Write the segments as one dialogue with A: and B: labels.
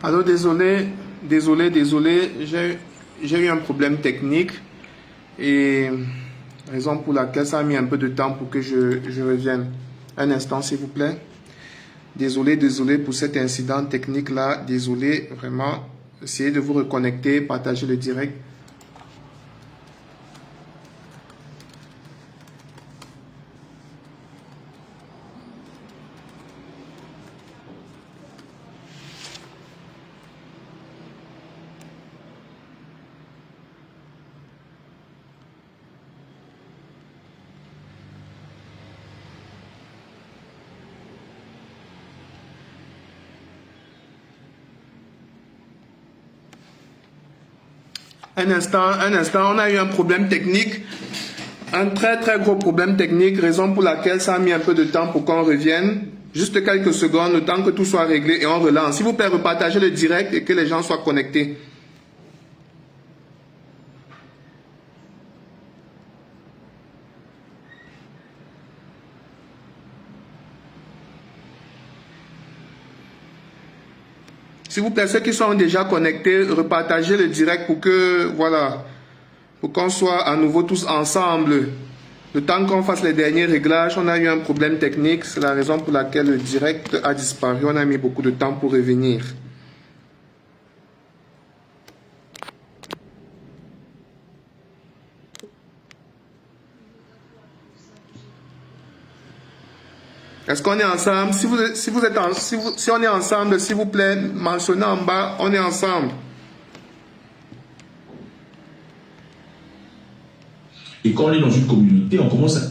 A: Alors désolé, j'ai eu un problème technique et raison pour laquelle ça a mis un peu de temps pour que je revienne. Un instant s'il vous plaît. Désolé pour cet incident technique là, désolé vraiment. Essayez de vous reconnecter, partagez le direct. Un instant, on a eu un problème technique, un très gros problème technique, raison pour laquelle ça a mis un peu de temps pour qu'on revienne. Juste quelques secondes, le temps que tout soit réglé et on relance. S'il vous plaît, repartagez le direct et que les gens soient connectés. S'il vous plaît, ceux qui sont déjà connectés, repartagez le direct pour que, voilà, pour qu'on soit à nouveau tous ensemble. Le temps qu'on fasse les derniers réglages, on a eu un problème technique. C'est la raison pour laquelle le direct a disparu. On a mis beaucoup de temps pour revenir. Est-ce qu'on est ensemble? Si on est ensemble, s'il vous plaît, mentionnez en bas, on est ensemble.
B: Et quand on est dans une communauté, on commence à...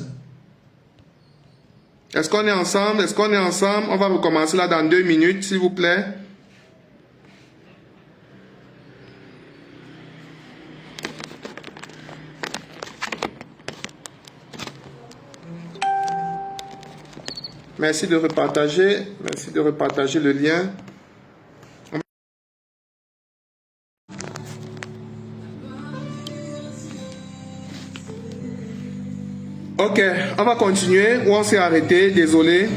A: Est-ce qu'on est ensemble? Est-ce qu'on est ensemble? On va recommencer là dans 2 minutes, s'il vous plaît. Merci de repartager le lien. Ok, on va continuer où on s'est arrêté, désolé.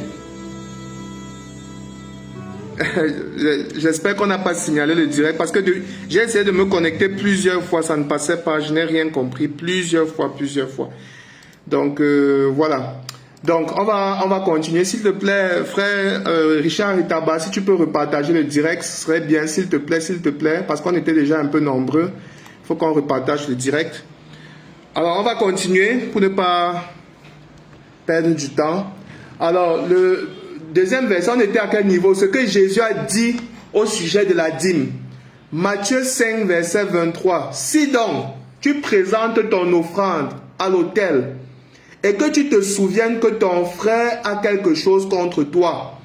A: J'espère qu'on n'a pas signalé le direct parce que j'ai essayé de me connecter plusieurs fois, ça ne passait pas, je n'ai rien compris, plusieurs fois. Donc voilà. Donc on va continuer, s'il te plaît, frère Richard Itaba, si tu peux repartager le direct, ce serait bien, s'il te plaît, parce qu'on était déjà un peu nombreux, il faut qu'on repartage le direct. Alors on va continuer pour ne pas perdre du temps. Alors le deuxième verset, on était à quel niveau? Ce que Jésus a dit au sujet de la dîme. Matthieu 5, verset 23. Si donc tu présentes ton offrande à l'autel et que tu te souviennes que ton frère a quelque chose contre toi,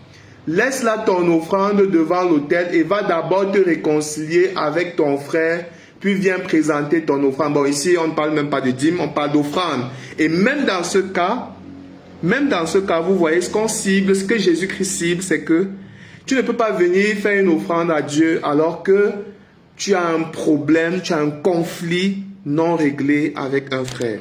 A: laisse là ton offrande devant l'autel et va d'abord te réconcilier avec ton frère, puis viens présenter ton offrande. Bon, ici, on ne parle même pas de dîme, on parle d'offrande. Et même dans ce cas, vous voyez ce qu'on cible, ce que Jésus-Christ cible, c'est que tu ne peux pas venir faire une offrande à Dieu alors que tu as un problème, tu as un conflit non réglé avec un frère.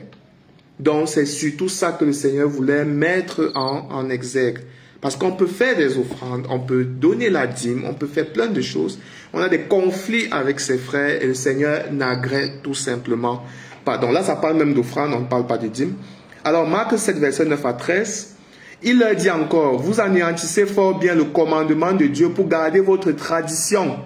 A: Donc, c'est surtout ça que le Seigneur voulait mettre en exergue. Parce qu'on peut faire des offrandes, on peut donner la dîme, on peut faire plein de choses. On a des conflits avec ses frères et le Seigneur n'agrée tout simplement pas. Donc là, ça parle même d'offrande, on ne parle pas de dîme. Alors, Marc 7, verset 9 à 13, il leur dit encore, vous anéantissez fort bien le commandement de Dieu pour garder votre tradition.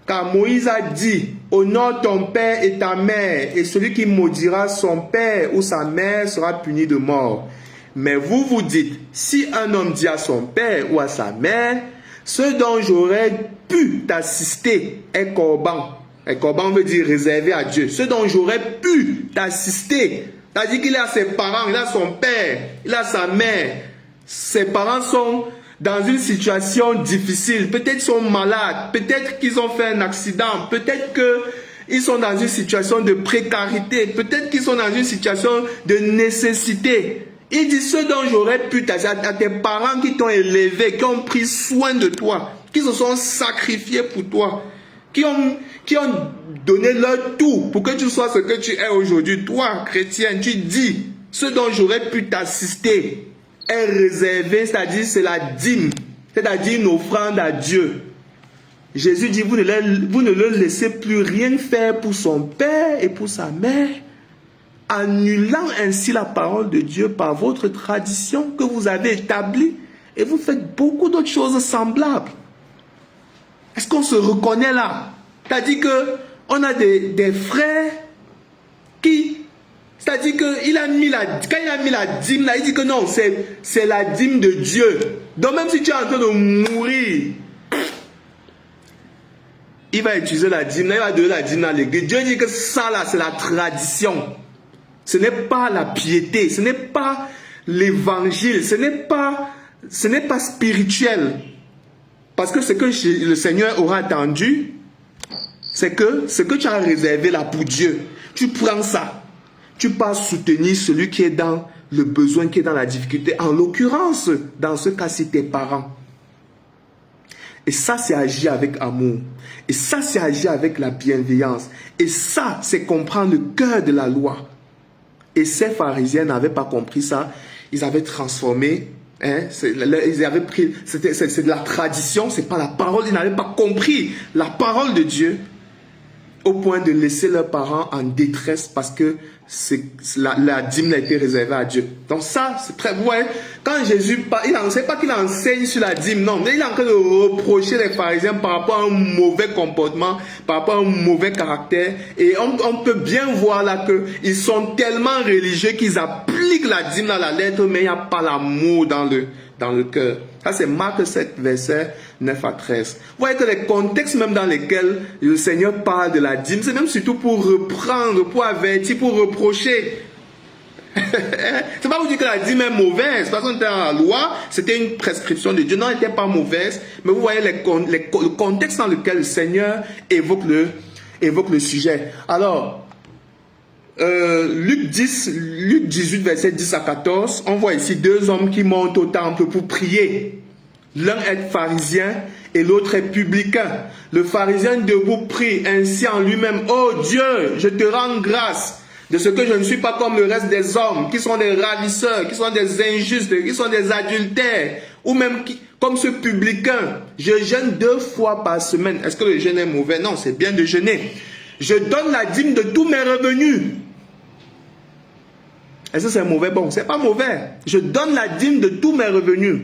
A: Car Moïse a dit, honore ton père et ta mère, et celui qui maudira son père ou sa mère sera puni de mort. Mais vous vous dites, si un homme dit à son père ou à sa mère, ce dont j'aurais pu t'assister est corban. Et corban veut dire réservé à Dieu. Ce dont j'aurais pu t'assister, c'est-à-dire qu'il a ses parents, il a son père, il a sa mère. Ses parents sont dans une situation difficile, peut-être qu'ils sont malades, peut-être qu'ils ont fait un accident, peut-être qu'ils sont dans une situation de précarité, peut-être qu'ils sont dans une situation de nécessité. Il dit, ce dont j'aurais pu t'assister, à tes parents qui t'ont élevé, qui ont pris soin de toi, qui se sont sacrifiés pour toi, qui ont donné leur tout pour que tu sois ce que tu es aujourd'hui. Toi, chrétien, tu dis, ce dont j'aurais pu t'assister est réservé, c'est-à-dire c'est la dîme, c'est-à-dire une offrande à Dieu. Jésus dit, vous ne leur laissez plus rien faire pour son père et pour sa mère, annulant ainsi la parole de Dieu par votre tradition que vous avez établie, et vous faites beaucoup d'autres choses semblables. Est-ce qu'on se reconnaît là? C'est-à-dire qu'on a des frères qui... C'est-à-dire que quand il a mis la dîme là, il dit que non, c'est la dîme de Dieu. Donc même si tu es en train de mourir, il va utiliser la dîme, il va donner la dîme dans l'église. Dieu dit que ça là, c'est la tradition. Ce n'est pas la piété, ce n'est pas l'évangile, ce n'est pas spirituel. Parce que ce que le Seigneur aura attendu, c'est que ce que tu as réservé là pour Dieu, tu prends ça, tu pars soutenir celui qui est dans le besoin, qui est dans la difficulté. En l'occurrence, dans ce cas, c'est tes parents. Et ça, c'est agir avec amour. Et ça, c'est agir avec la bienveillance. Et ça, c'est comprendre le cœur de la loi. Et ces pharisiens n'avaient pas compris ça. Ils avaient transformé, ils avaient pris, c'est de la tradition, c'est pas la parole. Ils n'avaient pas compris la parole de Dieu au point de laisser leurs parents en détresse parce que la dîme a été réservée à Dieu. Donc ça, c'est très... Vous voyez, quand Jésus parle, il ne sait pas qu'il enseigne sur la dîme, non, mais il est en train de reprocher les pharisiens par rapport à un mauvais comportement, par rapport à un mauvais caractère. Et on peut bien voir là qu'ils sont tellement religieux qu'ils appliquent la dîme dans la lettre, mais il n'y a pas l'amour dans le cœur. Ça, c'est Marc 7, versets 9 à 13. Vous voyez que les contextes même dans lesquels le Seigneur parle de la dîme, c'est même surtout pour reprendre, pour avertir, pour reprocher. C'est pas vous dire que la dîme est mauvaise, parce qu'on était dans la loi, c'était une prescription de Dieu. Non, elle n'était pas mauvaise, mais vous voyez le contexte dans lequel le Seigneur évoque le sujet. Alors, Luc 18, verset 10 à 14, on voit ici deux hommes qui montent au temple pour prier. L'un est pharisien et l'autre est publicain. Le pharisien debout prie ainsi en lui-même: oh Dieu, je te rends grâce de ce que je ne suis pas comme le reste des hommes, qui sont des ravisseurs, qui sont des injustes, qui sont des adultères, ou même comme ce publicain. Je jeûne 2 fois par semaine. Est-ce que le jeûne est mauvais? Non, c'est bien de jeûner. Je donne la dîme de tous mes revenus. Est-ce que c'est mauvais? Bon, c'est pas mauvais. Je donne la dîme de tous mes revenus.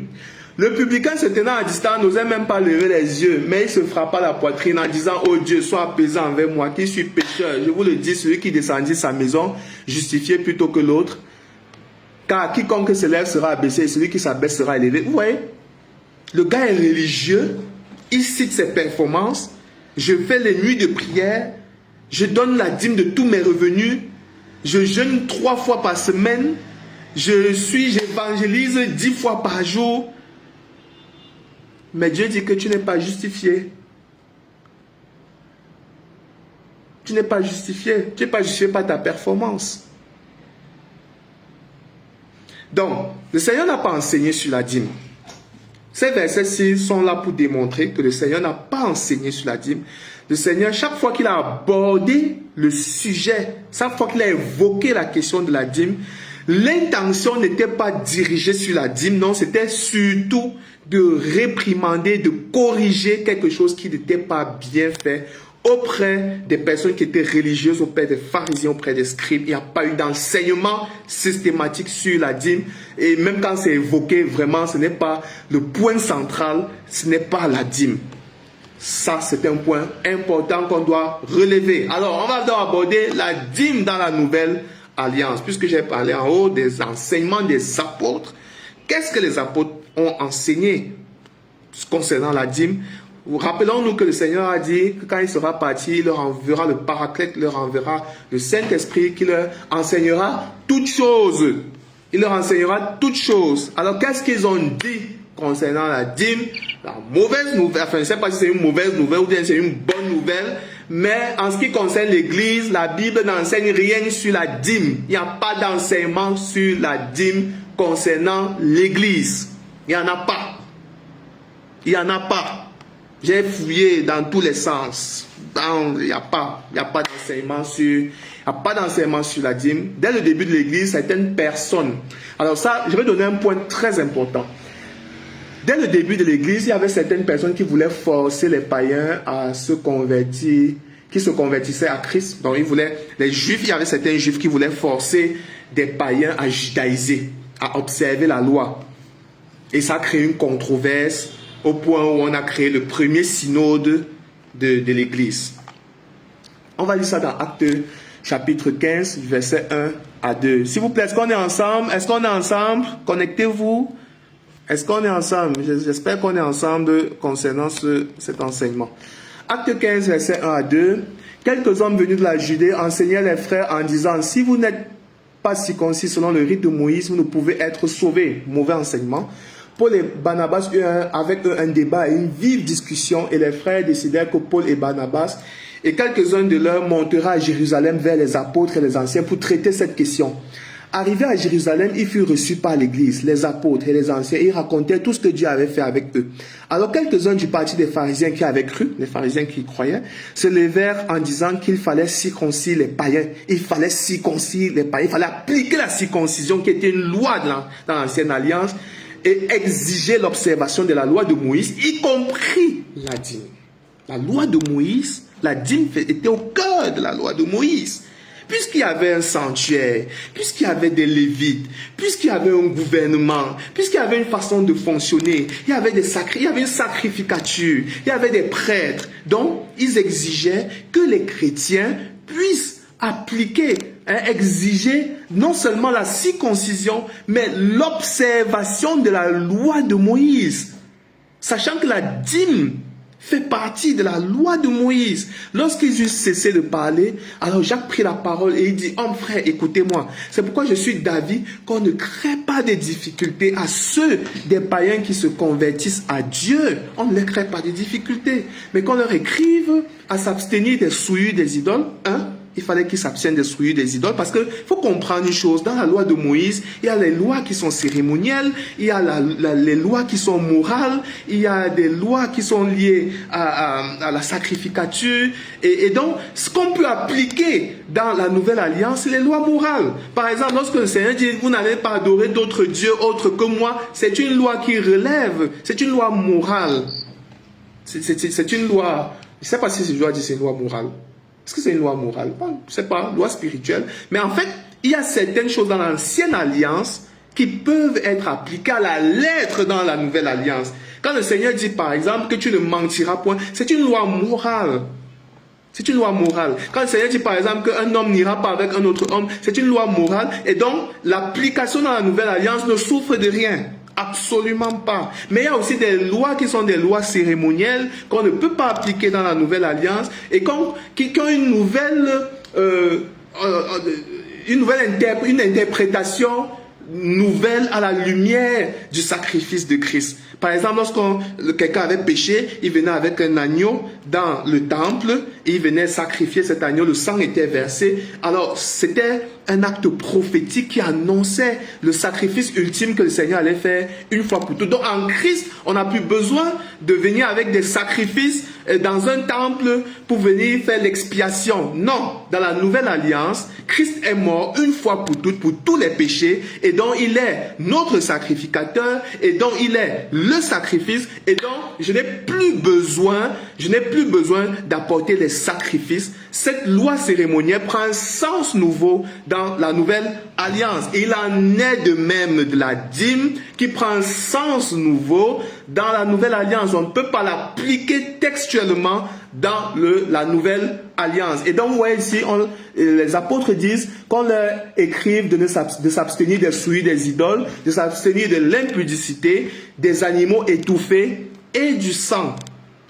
A: Le publicain se tenant à distance n'osait même pas lever les yeux, mais il se frappa la poitrine en disant: oh Dieu, sois apaisant envers moi, qui suis pécheur. Je vous le dis, celui qui descendit sa maison, justifié plutôt que l'autre. Car quiconque se lève sera abaissé, et celui qui s'abaisse sera élevé. Vous voyez, le gars est religieux, il cite ses performances. Je fais les nuits de prière, je donne la dîme de tous mes revenus, je jeûne 3 fois par semaine, j'évangélise 10 fois par jour. Mais Dieu dit que tu n'es pas justifié. Tu n'es pas justifié. Tu n'es pas justifié par ta performance. Donc, le Seigneur n'a pas enseigné sur la dîme. Ces versets-ci sont là pour démontrer que le Seigneur n'a pas enseigné sur la dîme. Le Seigneur, chaque fois qu'il a abordé le sujet, chaque fois qu'il a évoqué la question de la dîme, l'intention n'était pas dirigée sur la dîme, non, c'était surtout de réprimander, de corriger quelque chose qui n'était pas bien fait auprès des personnes qui étaient religieuses, auprès des pharisiens, auprès des scribes. Il n'y a pas eu d'enseignement systématique sur la dîme. Et même quand c'est évoqué, vraiment, ce n'est pas le point central, ce n'est pas la dîme. Ça, c'est un point important qu'on doit relever. Alors, on va donc aborder la dîme dans la nouvelle alliance. Puisque j'ai parlé en haut des enseignements des apôtres, qu'est-ce que les apôtres ont enseigné concernant la dîme? Rappelons-nous que le Seigneur a dit que quand il sera parti, il leur enverra le Paraclète, il leur enverra le Saint-Esprit qui leur enseignera toutes choses. Il leur enseignera toutes choses. Alors, qu'est-ce qu'ils ont dit concernant la dîme? La mauvaise nouvelle, enfin, je ne sais pas si c'est une mauvaise nouvelle ou bien c'est une bonne nouvelle, mais en ce qui concerne l'Église, la Bible n'enseigne rien sur la dîme. Il n'y a pas d'enseignement sur la dîme concernant l'Église. Il n'y en a pas. Il n'y en a pas. J'ai fouillé dans tous les sens. Il n'y a pas d'enseignement sur la dîme. Dès le début de l'Église, certaines personnes. Alors ça, je vais donner un point très important. Dès le début de l'Église, il y avait certaines personnes qui voulaient forcer les païens à se convertir, qui se convertissaient à Christ. Donc, les Juifs, il y avait certains Juifs qui voulaient forcer des païens à judaïser, à observer la loi. Et ça a créé une controverse au point où on a créé le premier synode de l'Église. On va lire ça dans Actes chapitre 15, versets 1 à 2. S'il vous plaît, est-ce qu'on est ensemble? Est-ce qu'on est ensemble? Connectez-vous. Est-ce qu'on est ensemble? J'espère qu'on est ensemble concernant cet enseignement. Acte 15, versets 1 à 2. Quelques hommes venus de la Judée enseignaient les frères en disant, si vous n'êtes pas circoncis selon le rite de Moïse, vous ne pouvez être sauvés. Mauvais enseignement. Paul et Barnabas eurent avec eux un débat et une vive discussion, et les frères décidèrent que Paul et Barnabas et quelques-uns de leurs monteraient à Jérusalem vers les apôtres et les anciens pour traiter cette question. Arrivés à Jérusalem, ils furent reçus par l'Église, les apôtres et les anciens, et ils racontaient tout ce que Dieu avait fait avec eux. Alors quelques-uns du parti des pharisiens qui avaient cru, les pharisiens qui croyaient, se levèrent en disant qu'il fallait circoncire les païens. Il fallait circoncire les païens, il fallait appliquer la circoncision qui était une loi dans l'Ancienne Alliance et exiger l'observation de la loi de Moïse, y compris la dîme. La loi de Moïse, la dîme était au cœur de la loi de Moïse. Puisqu'il y avait un sanctuaire, puisqu'il y avait des lévites, puisqu'il y avait un gouvernement, puisqu'il y avait une façon de fonctionner, il y avait une sacrificature, il y avait des prêtres. Donc, ils exigeaient que les chrétiens puissent appliquer, exiger non seulement la circoncision, mais l'observation de la loi de Moïse. Sachant que la dîme fait partie de la loi de Moïse. Lorsqu'ils eurent cessé de parler, alors Jacques prit la parole et il dit, « Hommes frères, écoutez-moi, c'est pourquoi je suis d'avis qu'on ne crée pas des difficultés à ceux des païens qui se convertissent à Dieu. On ne leur crée pas de difficultés, mais qu'on leur écrive à s'abstenir des souillures des idoles. » Il fallait qu'ils s'abstiennent des souillures des idoles, parce qu'il faut comprendre une chose, dans la loi de Moïse, il y a les lois qui sont cérémonielles, il y a les lois qui sont morales, il y a des lois qui sont liées à la sacrificature, et donc ce qu'on peut appliquer dans la nouvelle alliance, c'est les lois morales. Par exemple, lorsque le Seigneur dit, vous n'allez pas adorer d'autres dieux autres que moi, c'est une loi qui relève, c'est une loi morale. C'est une loi, je ne sais pas si je dois dire c'est une loi morale. Est-ce que c'est une loi morale? Je ne sais pas, loi spirituelle. Mais en fait, il y a certaines choses dans l'ancienne alliance qui peuvent être appliquées à la lettre dans la nouvelle alliance. Quand le Seigneur dit par exemple que tu ne mentiras point, c'est une loi morale. C'est une loi morale. Quand le Seigneur dit par exemple qu'un homme n'ira pas avec un autre homme, c'est une loi morale. Et donc, l'application dans la nouvelle alliance ne souffre de rien. Absolument pas. Mais il y a aussi des lois qui sont des lois cérémonielles qu'on ne peut pas appliquer dans la nouvelle alliance et qui ont une interprétation nouvelle à la lumière du sacrifice de Christ. Par exemple, lorsque quelqu'un avait péché, il venait avec un agneau dans le temple, et il venait sacrifier cet agneau, le sang était versé. Alors, c'était un acte prophétique qui annonçait le sacrifice ultime que le Seigneur allait faire une fois pour toutes. Donc, en Christ, on n'a plus besoin de venir avec des sacrifices dans un temple pour venir faire l'expiation. Non, dans la nouvelle alliance, Christ est mort une fois pour toutes pour tous les péchés, et donc il est notre sacrificateur, et donc il est le sacrifice, et donc je n'ai plus besoin d'apporter les sacrifices. Cette loi cérémonielle prend un sens nouveau dans la nouvelle alliance. Et il en est de même de la dîme qui prend un sens nouveau dans la nouvelle alliance. On ne peut pas l'appliquer textuellement dans la nouvelle alliance. Et donc, vous voyez ici, les apôtres disent qu'on leur écrive de s'abstenir des souillures des idoles, de s'abstenir de l'impudicité, des animaux étouffés et du sang.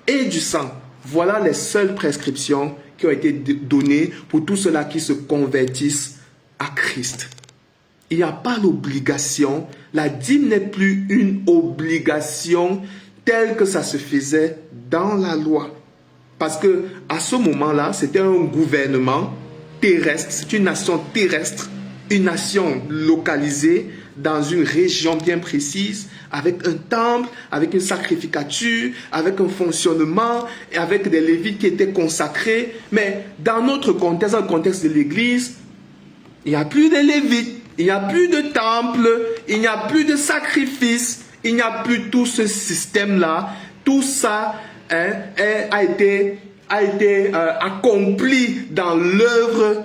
A: Et du sang. Voilà les seules prescriptions qui ont été données pour tous ceux-là qui se convertissent à Christ. Il n'y a pas l'obligation. La dîme n'est plus une obligation telle que ça se faisait dans la loi. Parce que à ce moment-là, c'était un gouvernement terrestre, c'est une nation terrestre, une nation localisée dans une région bien précise, avec un temple, avec une sacrificature, avec un fonctionnement, et avec des lévites qui étaient consacrés. Mais dans notre contexte, dans le contexte de l'Église, il n'y a plus de lévites, il n'y a plus de temple, il n'y a plus de sacrifice, il n'y a plus tout ce système-là. Tout ça a été accompli dans l'œuvre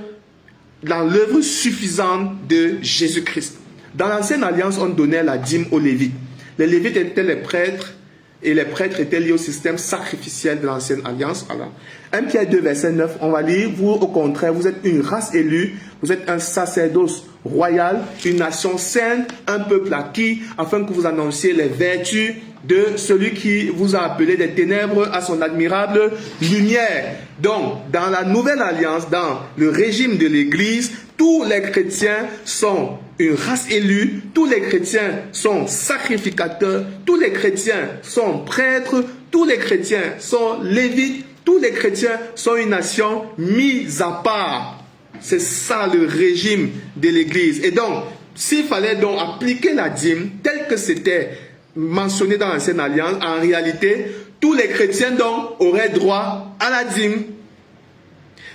A: suffisante de Jésus-Christ. Dans l'ancienne alliance, on donnait la dîme aux Lévites. Les Lévites étaient les prêtres et les prêtres étaient liés au système sacrificiel de l'ancienne alliance. Alors, 1 Pierre 2, verset 9, on va lire, vous au contraire, vous êtes une race élue, vous êtes un sacerdoce royal, une nation sainte, un peuple acquis, afin que vous annonciez les vertus de celui qui vous a appelé des ténèbres à son admirable lumière. Donc, dans la nouvelle alliance, dans le régime de l'Église, tous les chrétiens sont une race élue, tous les chrétiens sont sacrificateurs, tous les chrétiens sont prêtres, tous les chrétiens sont lévites, tous les chrétiens sont une nation mise à part. C'est ça le régime de l'Église. Et donc, s'il fallait donc appliquer la dîme telle que c'était mentionné dans l'ancienne alliance, en réalité, tous les chrétiens donc auraient droit à la dîme.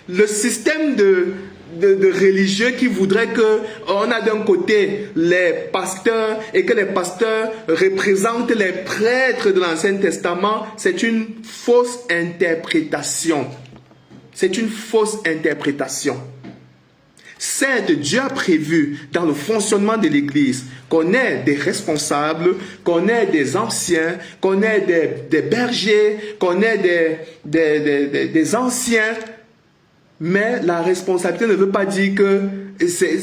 A: Le système de religieux qui voudrait qu'on a d'un côté les pasteurs et que les pasteurs représentent les prêtres de l'Ancien Testament, c'est une fausse interprétation. C'est une fausse interprétation. Certes, Dieu a prévu dans le fonctionnement de l'Église qu'on ait des responsables, qu'on ait des anciens, qu'on ait des bergers, qu'on ait des anciens. Mais la responsabilité ne veut pas dire que ces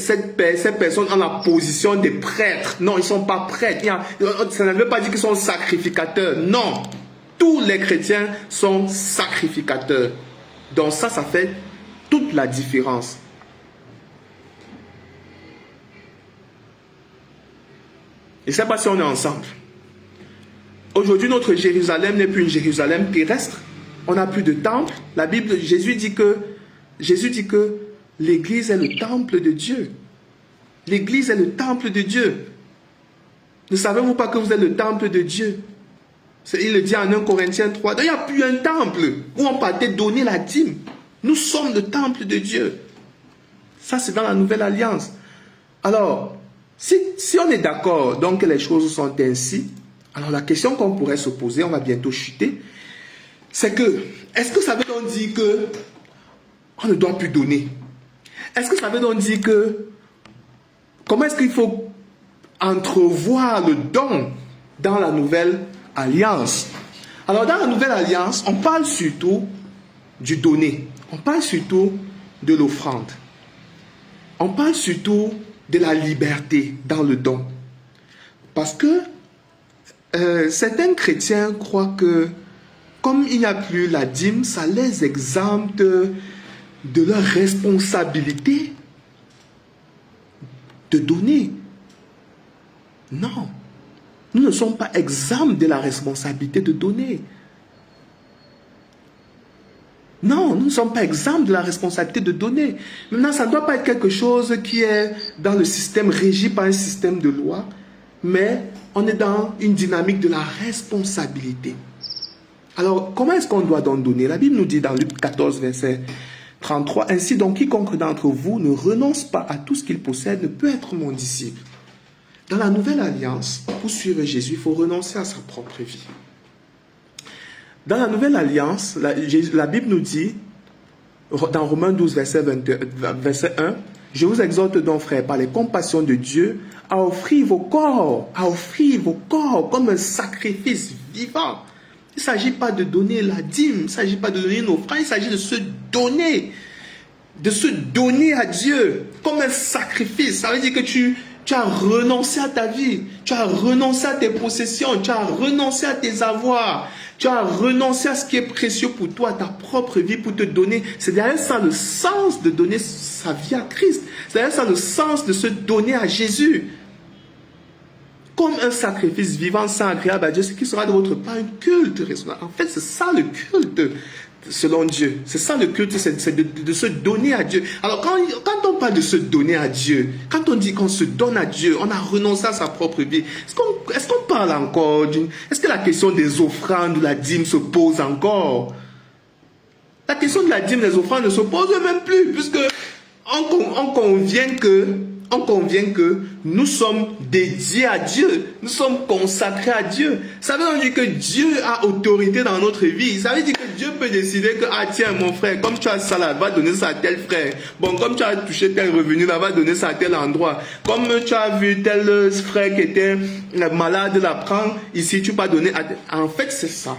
A: personnes ont la position des prêtres. Non, ils ne sont pas prêtres. Ça ne veut pas dire qu'ils sont sacrificateurs. Non, tous les chrétiens sont sacrificateurs. Donc ça fait toute la différence. Je ne sais pas si on est ensemble. Aujourd'hui, notre Jérusalem n'est plus une Jérusalem terrestre. On n'a plus de temple. La Bible, Jésus dit que l'Église est le temple de Dieu. L'Église est le temple de Dieu. Ne savez-vous pas que vous êtes le temple de Dieu? Il le dit en 1 Corinthiens 3. Il n'y a plus un temple où on partait donner la dîme. Nous sommes le temple de Dieu. Ça, c'est dans la nouvelle alliance. Alors, si on est d'accord donc que les choses sont ainsi, alors la question qu'on pourrait se poser, on va bientôt chuter, c'est que, est-ce que ça veut donc dire que on ne doit plus donner? Est-ce que ça veut donc dire que, comment est-ce qu'il faut entrevoir le don dans la nouvelle alliance? Alors dans la nouvelle alliance, on parle surtout du donner. On parle surtout de l'offrande. On parle surtout de la liberté dans le don. Parce que certains chrétiens croient que comme il n'y a plus la dîme, ça les exempte de leur responsabilité de donner. Non, nous ne sommes pas exempts de la responsabilité de donner. Non, nous ne sommes pas exempts de la responsabilité de donner. Maintenant, ça ne doit pas être quelque chose qui est dans le système régi par un système de loi, mais on est dans une dynamique de la responsabilité. Alors, comment est-ce qu'on doit donc donner? La Bible nous dit dans Luc 14, verset 33, « Ainsi donc, quiconque d'entre vous ne renonce pas à tout ce qu'il possède ne peut être mon disciple. » Dans la nouvelle alliance, pour suivre Jésus, il faut renoncer à sa propre vie. Dans la nouvelle alliance, la Bible nous dit, dans Romains 12, verset 1, « Je vous exhorte donc, frères, par les compassions de Dieu, à offrir vos corps comme un sacrifice vivant. » Il ne s'agit pas de donner la dîme, il ne s'agit pas de donner une offrande, il s'agit de se donner à Dieu comme un sacrifice. Ça veut dire que tu as renoncé à ta vie, tu as renoncé à tes possessions, tu as renoncé à tes avoirs, tu as renoncé à ce qui est précieux pour toi, à ta propre vie pour te donner. C'est derrière ça le sens de donner sa vie à Christ. C'est derrière ça le sens de se donner à Jésus. Comme un sacrifice vivant, saint, agréable à Dieu, ce qui sera de votre part un culte raisonnable. En fait, c'est ça le culte selon Dieu. C'est ça le culte, c'est de se donner à Dieu. Alors, quand on parle de se donner à Dieu, quand on dit qu'on se donne à Dieu, on a renoncé à sa propre vie. Est-ce qu'on parle encore est-ce que la question des offrandes ou la dîme se pose encore? La question de la dîme des offrandes ne se pose même plus, puisque on convient on convient que nous sommes dédiés à Dieu. Nous sommes consacrés à Dieu. Ça veut dire que Dieu a autorité dans notre vie. Ça veut dire que Dieu peut décider que, ah tiens, mon frère, comme tu as ça là, va donner ça à tel frère. Bon, comme tu as touché tel revenu là, va donner ça à tel endroit. Comme tu as vu tel frère qui était malade, là, prends ici, tu vas donner à... En fait, c'est ça.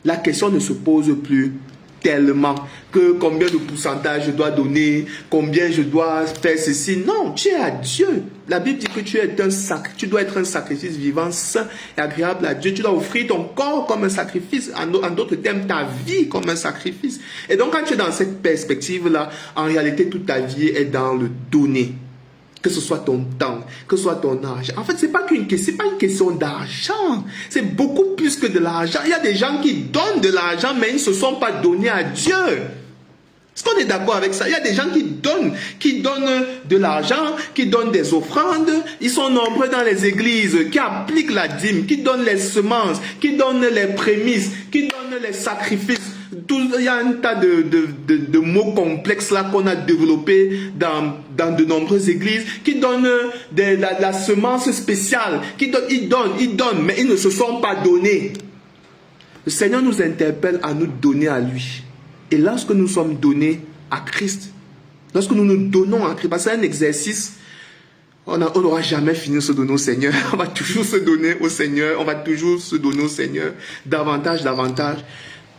A: La question ne se pose plus tellement que combien de pourcentage je dois donner, combien je dois faire ceci. Non, tu es à Dieu. La Bible dit que tu dois être un sacrifice vivant, saint et agréable à Dieu. Tu dois offrir ton corps comme un sacrifice, en d'autres termes, ta vie comme un sacrifice. Et donc, quand tu es dans cette perspective-là, en réalité, toute ta vie est dans le donner. Que ce soit ton temps, que ce soit ton argent. En fait, c'est pas une question d'argent. C'est beaucoup plus que de l'argent. Il y a des gens qui donnent de l'argent, mais ils ne se sont pas donnés à Dieu. Est-ce qu'on est d'accord avec ça? Il y a des gens qui donnent de l'argent, qui donnent des offrandes. Ils sont nombreux dans les églises, qui appliquent la dîme, qui donnent les semences, qui donnent les prémices, qui donnent les sacrifices. Il y a un tas de mots complexes là qu'on a développés dans de nombreuses églises qui donnent la semence spéciale. Ils donnent, mais ils ne se sont pas donnés. Le Seigneur nous interpelle à nous donner à lui. Et lorsque nous sommes donnés à Christ, lorsque nous nous donnons à Christ, parce que c'est un exercice, on n'aura jamais fini de se donner au Seigneur. On va toujours se donner au Seigneur. On va toujours se donner au Seigneur davantage.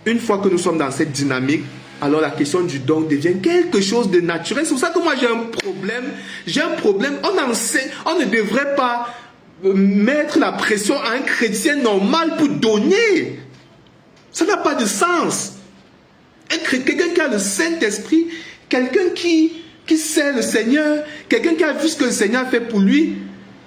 A: Une fois que nous sommes dans cette dynamique, alors la question du don devient quelque chose de naturel. C'est pour ça que moi j'ai un problème. On ne devrait pas mettre la pression à un chrétien normal pour donner. Ça n'a pas de sens. Quelqu'un qui a le Saint-Esprit, quelqu'un qui sait le Seigneur, quelqu'un qui a vu ce que le Seigneur a fait pour lui,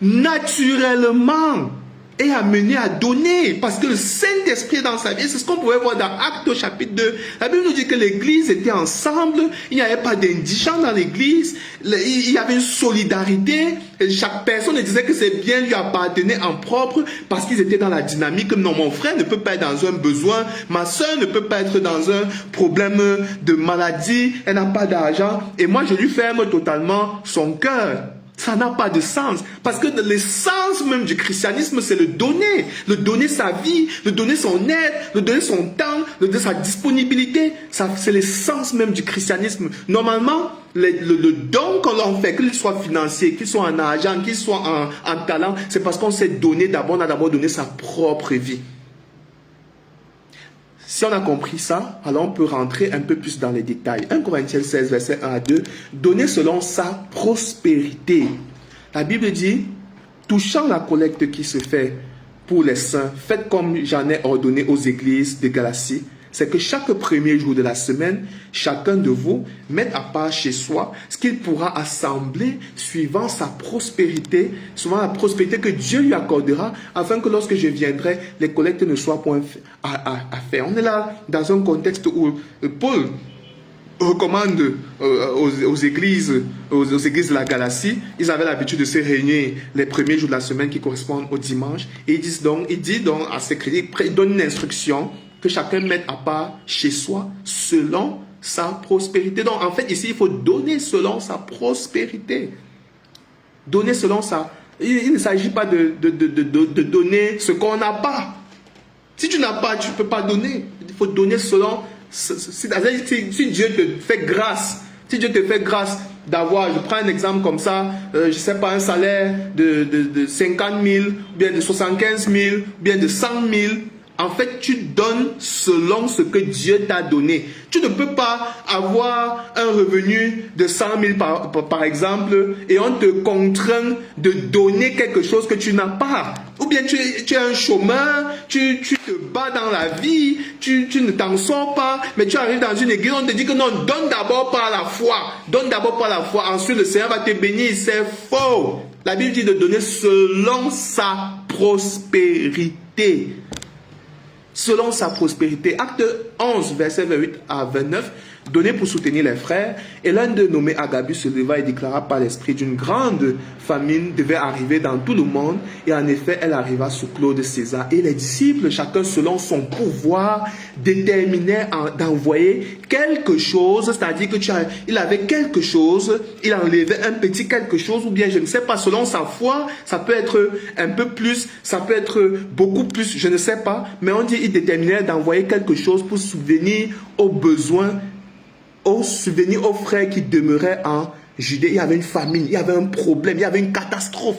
A: naturellement est amené à donner, parce que le Saint-Esprit est dans sa vie. C'est ce qu'on pouvait voir dans Actes au chapitre 2. La Bible nous dit que l'église était ensemble, il n'y avait pas d'indigents dans l'église, il y avait une solidarité, et chaque personne disait que ses biens lui appartenaient en propre, parce qu'ils étaient dans la dynamique. Non, mon frère ne peut pas être dans un besoin, ma soeur ne peut pas être dans un problème de maladie, elle n'a pas d'argent, et moi je lui ferme totalement son cœur. Ça n'a pas de sens. Parce que l'essence même du christianisme, c'est le donner sa vie, le donner son aide, le donner son temps, le donner sa disponibilité. C'est l'essence même du christianisme. Normalement, le don qu'on leur fait, qu'il soit financier, qu'il soit en argent, qu'il soit en talent, c'est parce qu'on s'est donné d'abord, on a d'abord donné sa propre vie. Si on a compris ça, alors on peut rentrer un peu plus dans les détails. 1 Corinthiens 16, verset 1 à 2. Donner selon sa prospérité. La Bible dit, touchant la collecte qui se fait pour les saints, faites comme j'en ai ordonné aux églises de Galatie. C'est que chaque premier jour de la semaine, chacun de vous mette à part chez soi ce qu'il pourra assembler suivant sa prospérité, suivant la prospérité que Dieu lui accordera, afin que lorsque je viendrai, les collectes ne soient point à faire. On est là dans un contexte où Paul recommande aux églises de la Galatie, ils avaient l'habitude de se réunir les premiers jours de la semaine qui correspondent au dimanche, et il dit donc à ses chrétiens, il donne une instruction que chacun mette à part chez soi selon sa prospérité. Donc en fait ici il faut donner selon sa prospérité. Donner selon sa... Il ne s'agit pas de donner ce qu'on n'a pas. Si tu n'as pas, tu ne peux pas donner. Il faut donner selon... Si Dieu te fait grâce, d'avoir, je prends un exemple comme ça, je ne sais pas, un salaire de 50 000, ou bien de 75 000, ou bien de 100 000, en fait, tu donnes selon ce que Dieu t'a donné. Tu ne peux pas avoir un revenu de 100 000 par exemple, et on te contraint de donner quelque chose que tu n'as pas. Ou bien tu es un chômeur, tu te bats dans la vie, tu ne t'en sors pas, mais tu arrives dans une église, on te dit que non, donne d'abord par la foi. Donne d'abord par la foi, ensuite le Seigneur va te bénir. C'est faux. La Bible dit de donner selon sa prospérité. Selon sa prospérité. Acte 11, verset 28 à 29, donner pour soutenir les frères. Et l'un d'eux, nommé Agabus, se leva et déclara par l'esprit d'une grande famine devait arriver dans tout le monde. Et en effet, elle arriva sous Claude César. Et les disciples, chacun selon son pouvoir, déterminaient d'envoyer quelque chose, c'est-à-dire qu'il avait quelque chose, il enlevait un petit quelque chose, ou bien je ne sais pas, selon sa foi, ça peut être un peu plus, ça peut être beaucoup plus, je ne sais pas, mais on dit qu'il déterminait d'envoyer quelque chose pour subvenir aux besoins, subvenir aux frères qui demeuraient en Judée. Il y avait une famine, il y avait un problème, il y avait une catastrophe.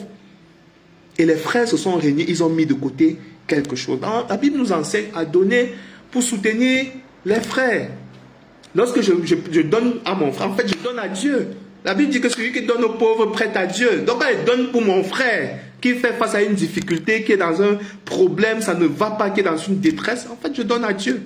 A: Et les frères se sont réunis, ils ont mis de côté quelque chose. La Bible nous enseigne à donner pour soutenir les frères. Lorsque je donne à mon frère, en fait, je donne à Dieu. La Bible dit que celui qui donne aux pauvres prête à Dieu. Donc, elle donne pour mon frère qui fait face à une difficulté, qui est dans un problème, ça ne va pas, qui est dans une détresse. En fait, je donne à Dieu.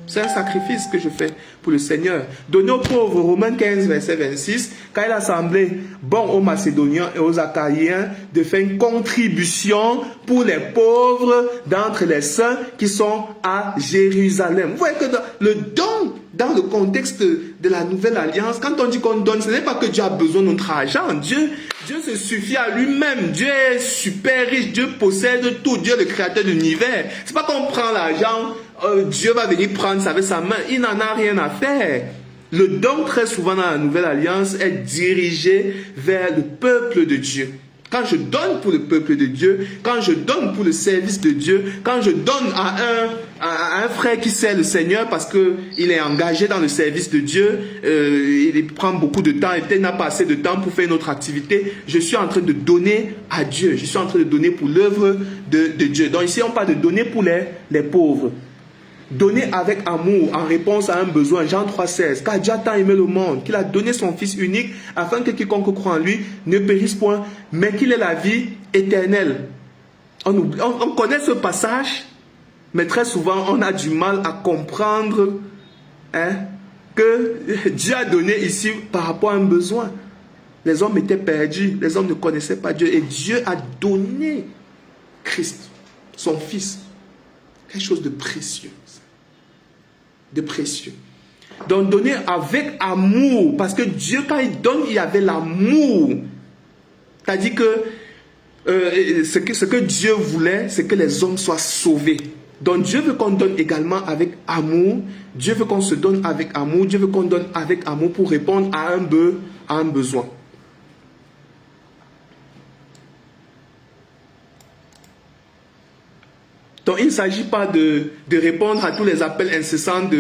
A: C'est un sacrifice que je fais pour le Seigneur. Donner aux pauvres, Romains 15, verset 26, quand il a semblé bon aux Macédoniens et aux Achaïens de faire une contribution pour les pauvres d'entre les saints qui sont à Jérusalem. Vous voyez que le don, dans le contexte de la nouvelle alliance, quand on dit qu'on donne, ce n'est pas que Dieu a besoin de notre argent. Dieu se suffit à lui-même. Dieu est super riche. Dieu possède tout. Dieu est le créateur de l'univers. C'est pas qu'on prend l'argent, Dieu va venir prendre ça avec sa main. Il n'en a rien à faire. Le don, très souvent dans la nouvelle alliance, est dirigé vers le peuple de Dieu. Quand je donne pour le peuple de Dieu, quand je donne pour le service de Dieu, quand je donne à un frère qui sert le Seigneur parce qu'il est engagé dans le service de Dieu, il prend beaucoup de temps et peut-être n'a pas assez de temps pour faire une autre activité, je suis en train de donner à Dieu. Je suis en train de donner pour l'œuvre de Dieu. Donc ici, on parle de donner pour les pauvres. Donner avec amour en réponse à un besoin. Jean 3,16. Car Dieu a tant aimé le monde qu'il a donné son Fils unique afin que quiconque croit en lui ne périsse point, mais qu'il ait la vie éternelle. On connaît ce passage, mais très souvent on a du mal à comprendre que Dieu a donné ici par rapport à un besoin. Les hommes étaient perdus, les hommes ne connaissaient pas Dieu et Dieu a donné Christ, son Fils. Quelque chose de précieux. De précieux. Donc donner avec amour. Parce que Dieu, quand il donne, il y avait l'amour. C'est-à-dire que ce que Dieu voulait, c'est que les hommes soient sauvés. Donc Dieu veut qu'on donne également avec amour. Dieu veut qu'on se donne avec amour. Dieu veut qu'on donne avec amour pour répondre à un besoin. Donc, il ne s'agit pas de répondre à tous les appels incessants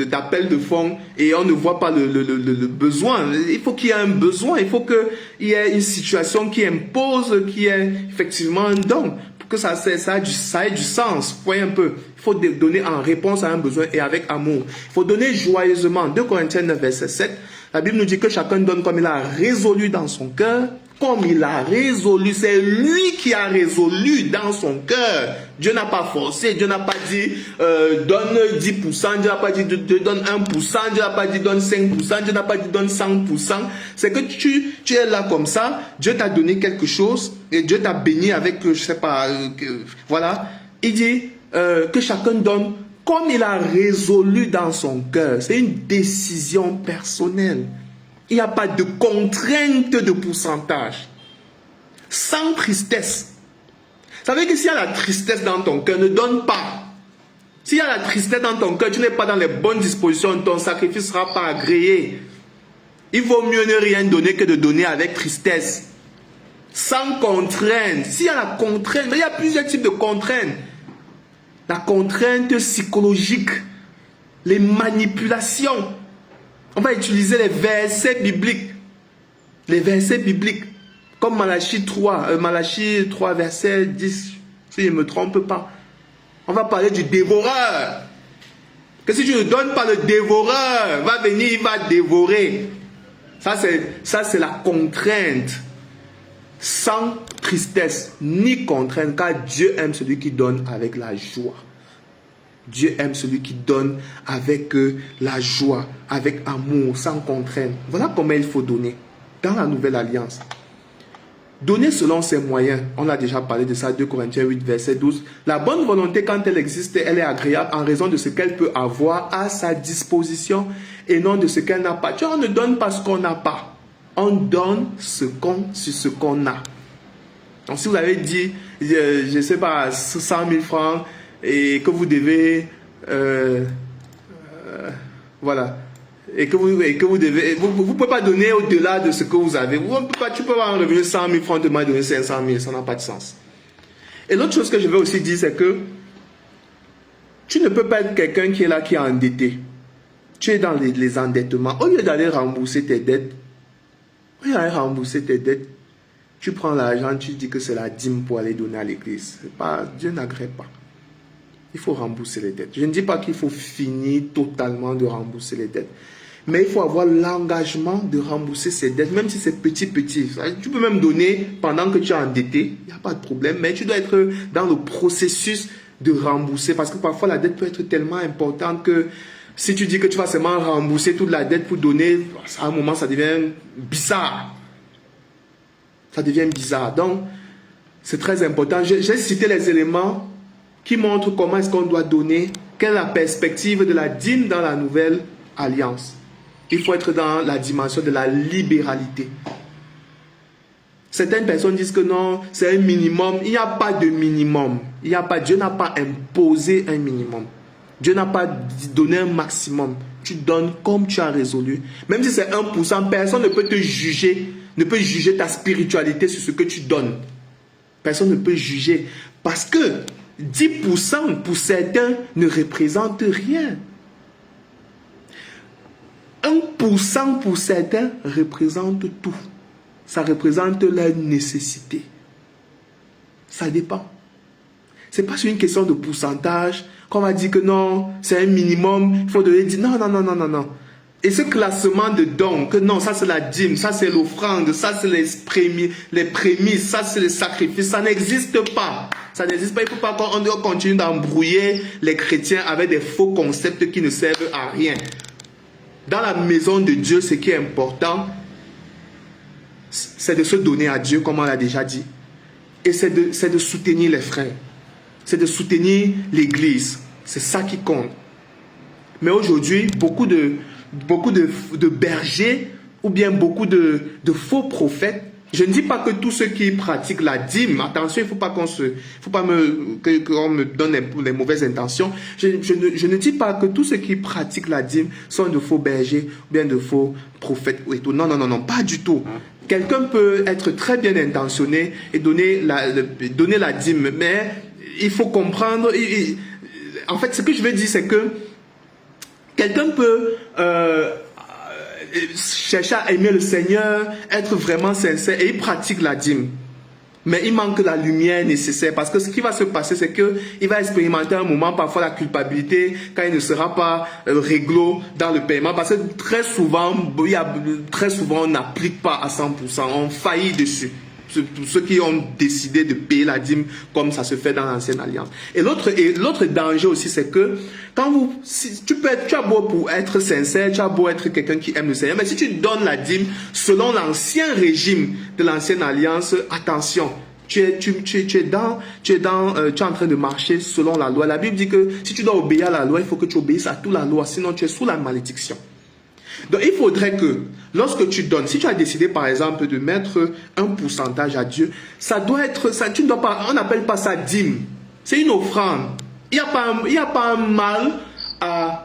A: d'appels de fonds et on ne voit pas le besoin. Il faut qu'il y ait un besoin, il faut qu'il y ait une situation qui impose, qui ait effectivement un don pour que ça ait du sens. Voyez un peu. Il faut donner en réponse à un besoin et avec amour. Il faut donner joyeusement. 2 Corinthiens 9, verset 7. La Bible nous dit que chacun donne comme il a résolu dans son cœur. Comme il a résolu, c'est lui qui a résolu dans son cœur. Dieu n'a pas forcé, Dieu n'a pas dit donne 10%, Dieu n'a pas dit donne 1%, Dieu n'a pas dit donne 5%, Dieu n'a pas dit donne 100%. C'est que tu es là comme ça, Dieu t'a donné quelque chose et Dieu t'a béni avec, je sais pas, voilà. Il dit que chacun donne comme il a résolu dans son cœur. C'est une décision personnelle. Il n'y a pas de contrainte de pourcentage. Sans tristesse. Ça veut dire que s'il y a la tristesse dans ton cœur, ne donne pas. S'il y a la tristesse dans ton cœur, tu n'es pas dans les bonnes dispositions, ton sacrifice ne sera pas agréé. Il vaut mieux ne rien donner que de donner avec tristesse. Sans contrainte. S'il y a la contrainte, mais il y a plusieurs types de contraintes. La contrainte psychologique, les manipulations. On va utiliser les versets bibliques. Les versets bibliques. Comme Malachie 3, verset 10. Si je ne me trompe pas. On va parler du dévoreur. Que si tu ne donnes pas, le dévoreur va venir, il va dévorer. Ça c'est la contrainte. Sans tristesse ni contrainte. Car Dieu aime celui qui donne avec la joie. Dieu aime celui qui donne avec la joie, avec amour, sans contrainte. Voilà comment il faut donner dans la nouvelle alliance. Donner selon ses moyens. On a déjà parlé de ça, 2 Corinthiens 8, verset 12. La bonne volonté, quand elle existe, elle est agréable en raison de ce qu'elle peut avoir à sa disposition et non de ce qu'elle n'a pas. Tu vois, on ne donne pas ce qu'on n'a pas. On donne ce qu'on a. Donc, si vous avez dit, je ne sais pas, 100 000 francs et que vous devez... voilà. Et que vous devez... Vous ne pouvez pas donner au-delà de ce que vous avez. Tu peux pas en revenir 100 000 francs, demain donner 500 000. Ça n'a pas de sens. Et l'autre chose que je vais aussi dire, c'est que tu ne peux pas être quelqu'un qui est là, qui est endetté. Tu es dans les endettements. Au lieu d'aller rembourser tes dettes, tu prends l'argent, tu dis que c'est la dîme pour aller donner à l'église. Dieu n'agrée pas. Il faut rembourser les dettes. Je ne dis pas qu'il faut finir totalement de rembourser les dettes. Mais il faut avoir l'engagement de rembourser ses dettes, même si c'est petit. Tu peux même donner pendant que tu es endetté, il n'y a pas de problème. Mais tu dois être dans le processus de rembourser. Parce que parfois, la dette peut être tellement importante que si tu dis que tu vas seulement rembourser toute la dette pour donner, à un moment, ça devient bizarre. Ça devient bizarre. Donc, c'est très important. J'ai cité les éléments qui montrent comment est-ce qu'on doit donner, quelle est la perspective de la dîme dans la nouvelle alliance. Il faut être dans la dimension de la libéralité. Certaines personnes disent que non, c'est un minimum. Il n'y a pas de minimum. Dieu n'a pas imposé un minimum. Dieu n'a pas donné un maximum. Tu donnes comme tu as résolu. Même si c'est 1%, personne ne peut te juger, ne peut juger ta spiritualité sur ce que tu donnes. Personne ne peut juger. Parce que 10% pour certains ne représente rien. 1% pour certains représente tout. Ça représente leur nécessité. Ça dépend. Ce n'est pas sur une question de pourcentage qu'on va dire que non, c'est un minimum, il faut donner 10. Non. Et ce classement de dons, que non, ça c'est la dîme, ça c'est l'offrande, ça c'est les prémices, ça c'est les sacrifices, ça n'existe pas. Ça n'existe pas. Il ne faut pas qu'on continue d'embrouiller les chrétiens avec des faux concepts qui ne servent à rien. Dans la maison de Dieu, ce qui est important, c'est de se donner à Dieu, comme on l'a déjà dit. Et c'est de soutenir les frères. C'est de soutenir l'église. C'est ça qui compte. Mais aujourd'hui, beaucoup de bergers ou bien beaucoup de faux prophètes. Je ne dis pas que tous ceux qui pratiquent la dîme, attention, il ne faut pas qu'on me donne les mauvaises intentions. Je ne dis pas que tous ceux qui pratiquent la dîme sont de faux bergers ou bien de faux prophètes et tout. Non, pas du tout. Quelqu'un peut être très bien intentionné et donner la dîme, mais il faut comprendre. En fait, ce que je veux dire, c'est que quelqu'un peut chercher à aimer le Seigneur, être vraiment sincère et il pratique la dîme. Mais il manque la lumière nécessaire parce que ce qui va se passer, c'est qu'il va expérimenter un moment, parfois la culpabilité, quand il ne sera pas réglo dans le paiement. Parce que très souvent, on n'applique pas à 100%, on faillit dessus. Pour ceux qui ont décidé de payer la dîme comme ça se fait dans l'ancienne alliance. Et l'autre danger aussi, c'est que tu as beau pour être sincère, tu as beau être quelqu'un qui aime le Seigneur, mais si tu donnes la dîme selon l'ancien régime de l'ancienne alliance, attention, tu es en train de marcher selon la loi. La Bible dit que si tu dois obéir à la loi, il faut que tu obéisses à toute la loi, sinon tu es sous la malédiction. Donc il faudrait que lorsque tu donnes, si tu as décidé par exemple de mettre un pourcentage à Dieu, ça doit être ça. Tu ne dois pas, on n'appelle pas ça dîme, c'est une offrande. Il n'y a pas un mal à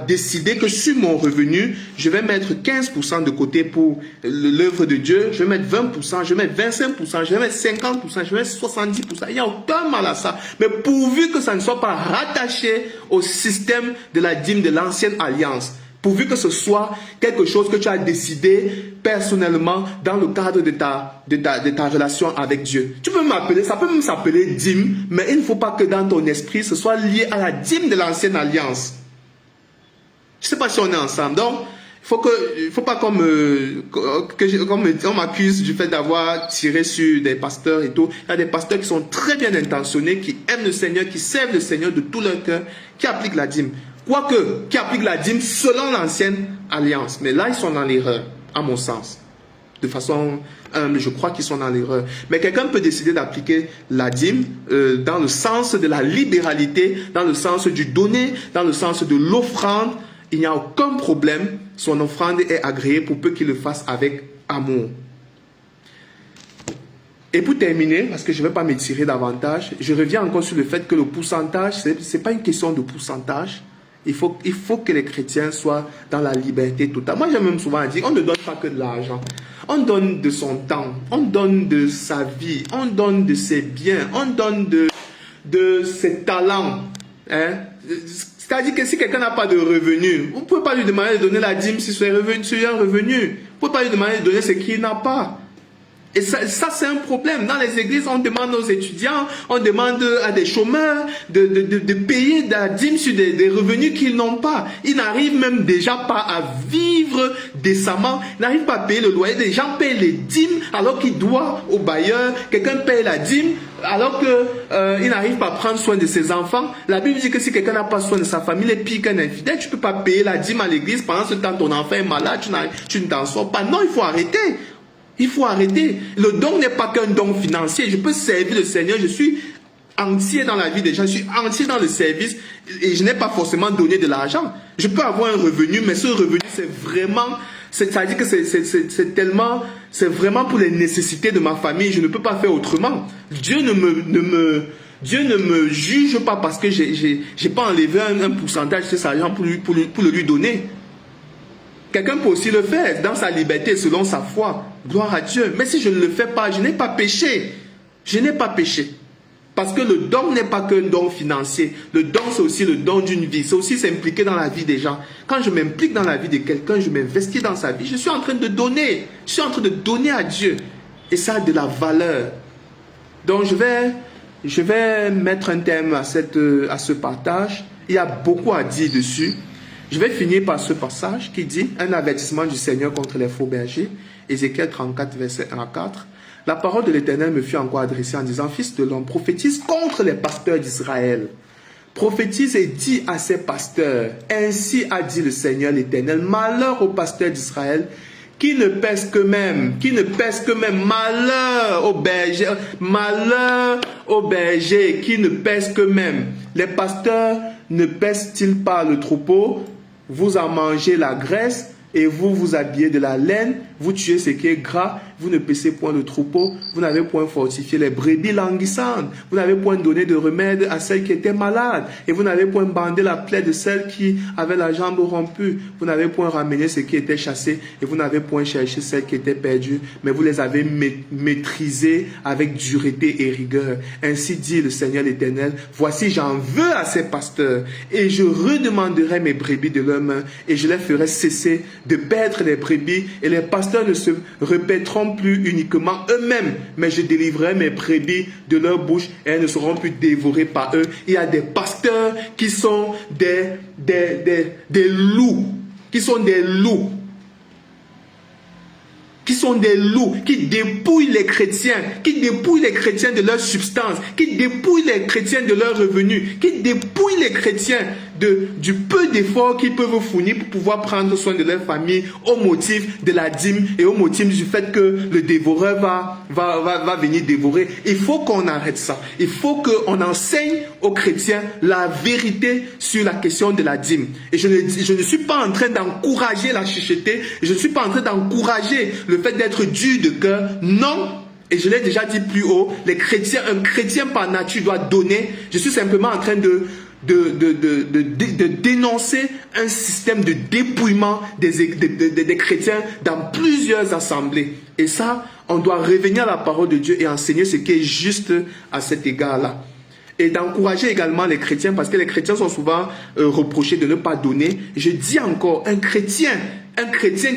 A: décider que sur mon revenu, je vais mettre 15% de côté pour l'œuvre de Dieu, je vais mettre 20%, je vais mettre 25%, je vais mettre 50%, je vais mettre 70%. Il n'y a aucun mal à ça. Mais pourvu que ça ne soit pas rattaché au système de la dîme de l'ancienne alliance. Pourvu que ce soit quelque chose que tu as décidé personnellement dans le cadre de ta relation avec Dieu. Tu peux m'appeler, ça peut même s'appeler dîme, mais il ne faut pas que dans ton esprit, ce soit lié à la dîme de l'ancienne alliance. Je ne sais pas si on est ensemble. Donc, il ne faut pas qu'on m'accuse du fait d'avoir tiré sur des pasteurs et tout. Il y a des pasteurs qui sont très bien intentionnés, qui aiment le Seigneur, qui servent le Seigneur de tout leur cœur, qui appliquent la dîme. Qui appliquent la dîme selon l'ancienne alliance. Mais là, ils sont dans l'erreur, à mon sens. de façon humble, je crois qu'ils sont dans l'erreur. Mais quelqu'un peut décider d'appliquer la dîme dans le sens de la libéralité, dans le sens du donner, dans le sens de l'offrande. Il n'y a aucun problème. Son offrande est agréée pour peu qu'il le fasse avec amour. Et pour terminer, parce que je ne vais pas m'étirer davantage, je reviens encore sur le fait que le pourcentage, ce n'est pas une question de pourcentage. Il faut que les chrétiens soient dans la liberté totale. Moi, j'ai même souvent dit, on ne donne pas que de l'argent. On donne de son temps, on donne de sa vie, on donne de ses biens, on donne de ses talents. Hein? C'est-à-dire que si quelqu'un n'a pas de revenus, vous ne pouvez pas lui demander de donner la dîme si c'est un revenu. Vous ne pouvez pas lui demander de donner ce qu'il n'a pas. Et ça c'est un problème. Dans les églises, on demande aux étudiants, on demande à des chômeurs de payer de la dîme sur des revenus qu'ils n'ont pas. Ils n'arrivent même déjà pas à vivre décemment. Ils n'arrivent pas à payer le loyer. Les gens payent les dîmes alors qu'ils doivent au bailleur. Quelqu'un paye la dîme alors qu'il n'arrive pas à prendre soin de ses enfants. La Bible dit que si quelqu'un n'a pas soin de sa famille, il est pire qu'un infidèle. Tu ne peux pas payer la dîme à l'église. Pendant ce temps, ton enfant est malade, tu ne t'en sors pas. Non, il faut arrêter. Il faut arrêter. Le don n'est pas qu'un don financier. Je peux servir le Seigneur. Je suis entier dans la vie des gens. Je suis entier dans le service. Et je n'ai pas forcément donné de l'argent. Je peux avoir un revenu, mais ce revenu, c'est vraiment... C'est-à-dire que c'est vraiment pour les nécessités de ma famille. Je ne peux pas faire autrement. Dieu ne me juge pas parce que j'ai pas enlevé un pourcentage de cet argent pour le lui donner. Quelqu'un peut aussi le faire dans sa liberté, selon sa foi. Gloire à Dieu. Mais si je ne le fais pas, je n'ai pas péché. Je n'ai pas péché. Parce que le don n'est pas qu'un don financier. Le don, c'est aussi le don d'une vie. C'est aussi s'impliquer dans la vie des gens. Quand je m'implique dans la vie de quelqu'un, je m'investis dans sa vie. Je suis en train de donner. Je suis en train de donner à Dieu. Et ça a de la valeur. Donc, je vais mettre un terme à ce partage. Il y a beaucoup à dire dessus. Je vais finir par ce passage qui dit un avertissement du Seigneur contre les faux bergers. Ézéchiel 34, verset 1 à 4. La parole de l'Éternel me fut encore adressée en disant, fils de l'homme, prophétise contre les pasteurs d'Israël. Prophétise et dis à ces pasteurs, ainsi a dit le Seigneur l'Éternel, malheur aux pasteurs d'Israël, qui ne pèsent qu'eux-mêmes, malheur aux bergers, qui ne pèsent qu'eux-mêmes. Les pasteurs ne pèsent-ils pas le troupeau? Vous en mangez la graisse et vous vous habillez de la laine, vous tuez ce qui est gras, vous ne paissez point le troupeau, vous n'avez point fortifié les brebis languissantes, vous n'avez point donné de remède à celles qui étaient malades, et vous n'avez point bandé la plaie de celles qui avaient la jambe rompue, vous n'avez point ramené ce qui était chassé, et vous n'avez point cherché celles qui étaient perdues, mais vous les avez maîtrisées avec dureté et rigueur. Ainsi dit le Seigneur l'Éternel, voici j'en veux à ces pasteurs, et je redemanderai mes brebis de leurs mains, et je les ferai cesser de perdre les brebis, et les pasteurs ne se répéteront plus uniquement eux-mêmes, mais je délivrerai mes brebis de leur bouche et elles ne seront plus dévorées par eux. Il y a des pasteurs qui sont des loups, qui sont des loups, qui dépouillent les chrétiens, de leur substance, qui dépouillent les chrétiens de leurs revenus, qui dépouillent les chrétiens du peu d'efforts qu'ils peuvent fournir pour pouvoir prendre soin de leur famille au motif de la dîme et au motif du fait que le dévoreur va venir dévorer. Il faut qu'on arrête ça. Il faut qu'on enseigne aux chrétiens la vérité sur la question de la dîme. Et je ne suis pas en train d'encourager la chucheté, je ne suis pas en train d'encourager le fait d'être dur de cœur. Non. Et je l'ai déjà dit plus haut, un chrétien par nature doit donner. Je suis simplement en train de dénoncer un système de dépouillement des chrétiens dans plusieurs assemblées. Et ça, on doit revenir à la parole de Dieu et enseigner ce qui est juste à cet égard-là. Et d'encourager également les chrétiens, parce que les chrétiens sont souvent reprochés de ne pas donner. Je dis encore, un chrétien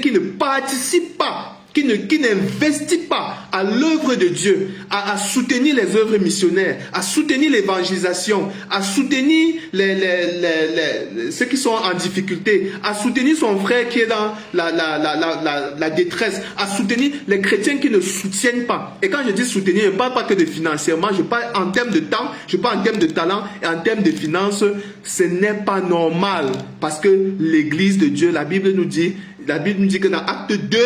A: qui ne participe pas, qui n'investit pas à l'œuvre de Dieu, à soutenir les œuvres missionnaires, à soutenir l'évangélisation, à soutenir ceux qui sont en difficulté, à soutenir son frère qui est dans la détresse, à soutenir les chrétiens qui ne soutiennent pas. Et quand je dis soutenir, je ne parle pas que de financièrement, je parle en termes de temps, je parle en termes de talent et en termes de finances. Ce n'est pas normal parce que l'Église de Dieu, la Bible nous dit que dans Acte 2,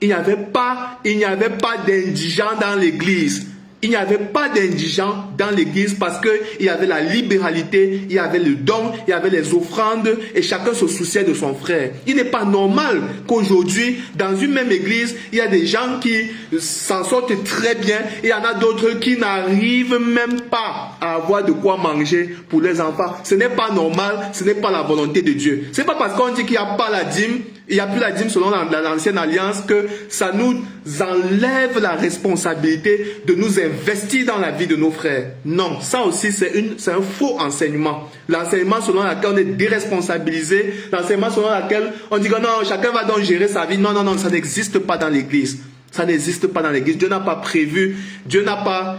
A: il n'y avait pas d'indigents dans l'église. Il n'y avait pas d'indigents dans l'église parce qu'il y avait la libéralité, il y avait le don, il y avait les offrandes et chacun se souciait de son frère. Il n'est pas normal qu'aujourd'hui, dans une même église, il y a des gens qui s'en sortent très bien et il y en a d'autres qui n'arrivent même pas à avoir de quoi manger pour les enfants. Ce n'est pas normal, ce n'est pas la volonté de Dieu. Ce n'est pas parce qu'on dit qu'il n'y a pas la dîme, il n'y a plus la dîme selon l'ancienne alliance que ça nous enlève la responsabilité de nous investir dans la vie de nos frères. Non, ça aussi c'est un faux enseignement. L'enseignement selon lequel on est déresponsabilisé, l'enseignement selon lequel on dit que non, chacun va donc gérer sa vie. Non, non, non, ça n'existe pas dans l'église. Ça n'existe pas dans l'église. Dieu n'a pas prévu, Dieu n'a pas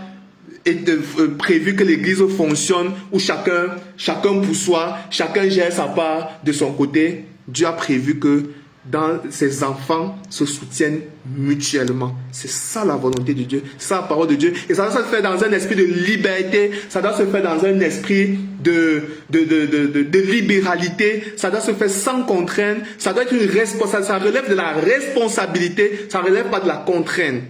A: prévu que l'église fonctionne où chacun pour soi, chacun gère sa part de son côté. Dieu a prévu que ses enfants se soutiennent mutuellement. C'est ça la volonté de Dieu, c'est ça la parole de Dieu. Et ça doit se faire dans un esprit de liberté, ça doit se faire dans un esprit de libéralité, ça doit se faire sans contrainte, ça doit être une responsabilité, ça relève de la responsabilité, ça relève pas de la contrainte.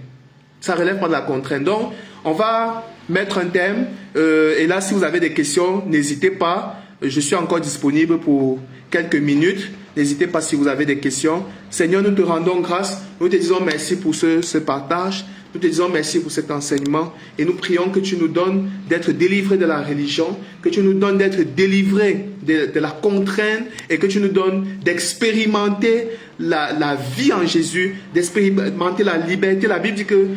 A: Ça relève pas de la contrainte. Donc, on va mettre un thème, et là, si vous avez des questions, n'hésitez pas, je suis encore disponible pour quelques minutes. N'hésitez pas si vous avez des questions. Seigneur, nous te rendons grâce. Nous te disons merci pour ce partage. Nous te disons merci pour cet enseignement. Et nous prions que tu nous donnes d'être délivrés de la religion, que tu nous donnes d'être délivrés de la contrainte et que tu nous donnes d'expérimenter la vie en Jésus, d'expérimenter la liberté. La Bible dit que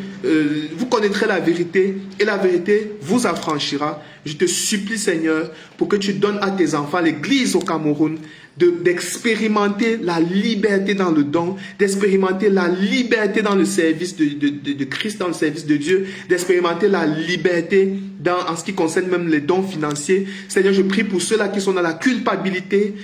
A: vous connaîtrez la vérité et la vérité vous affranchira. Je te supplie, Seigneur, pour que tu donnes à tes enfants, l'Église au Cameroun, d'expérimenter la liberté dans le don, d'expérimenter la liberté dans le service de Christ, dans le service de Dieu, d'expérimenter la liberté en ce qui concerne même les dons financiers. Seigneur, je prie pour ceux-là qui sont dans la culpabilité